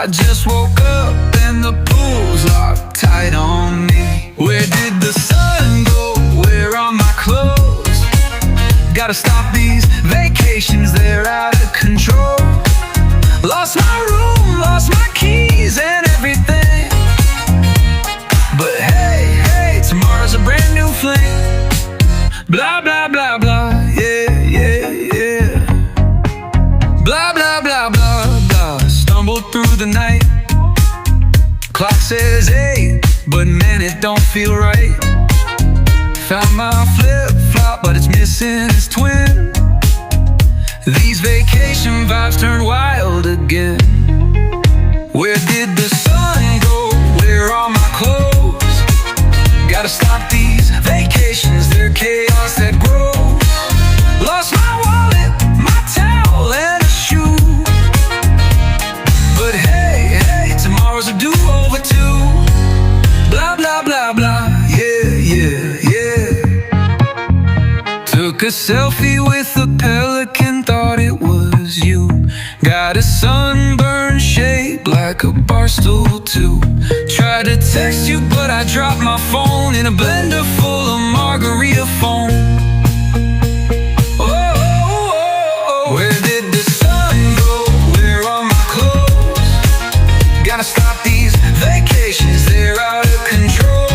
I just woke up and the pool's locked tight on me. Where did the sun go? Where are my clothes? Gotta stop these vacations, they're out of control. Lost my room, lost my keys and everything. But hey, hey, tomorrow's a brand new fling. Blah, blah, blah, blah, yeah, yeah, yeah. Blah, blah, blah, blah, blah. Stumbled through the night. Clock says 8, but man, it don't feel right. Found my flip-flop, but it's missing its twin. These vacation vibes turn wild again. Where did the sun go? Where are my clothes? Gotta stop these vacations, they're chaos that grows. Lost my wallet, my towel, and a shoe. But hey, hey, tomorrow's a do-over too. Blah, blah, blah, blah, yeah, yeah, yeah. Took a selfie with a pelican, thought it was you. Got a sunburn shaped like a bar stool too. Tried to text you, but I dropped my phone in a blender full of margarita foam. Oh, oh, oh. Where did the sun go? Where are my clothes? Gotta stop these vacations, they're out of control.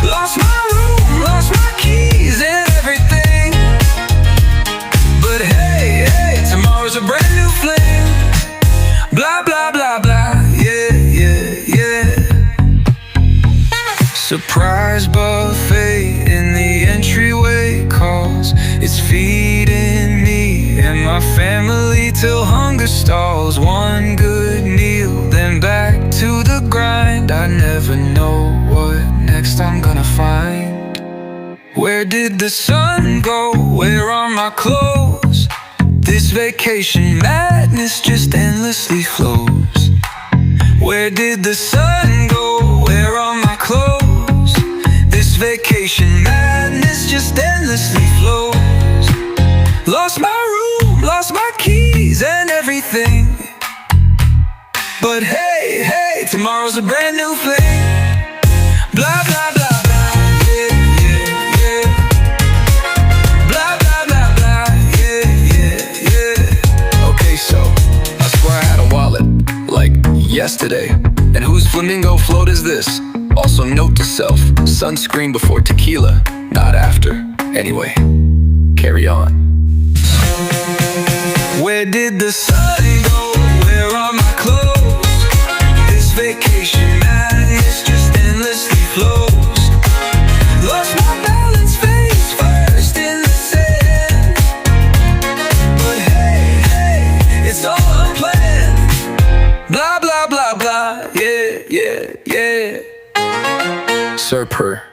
Lost my room, lost my keys and everything. But hey, hey, tomorrow's a brand new fling. Blah, blah, blah, blah, yeah, yeah, yeah. Surprise buffet in the entryway calls. It's feeding me and my family till hunger stalls. One good meal, then back to the grind. I never know what next I'm gonna find. Where did the sun go? Where are my clothes? This vacation madness just endlessly flows. Where did the sun go? Where are my clothes? This vacation madness just endlessly flows. Lost my room, lost my keys and everything. But hey, hey, tomorrow's a brand new thing. Blah, blah, blah, blah, yeah, yeah, yeah. Blah, blah, blah, blah, yeah, yeah, yeah. Okay, so I swear I had a wallet, like yesterday. And whose flamingo float is this? Also note to self, sunscreen before tequila, not after. Anyway, carry on. Where did the sun go? Where are my clothes? This vacation madness just endlessly flows. Lost my balance, face first in the sand. But hey, hey, it's all unplanned. Blah, blah, blah, blah, yeah, yeah, yeah. Sir Per.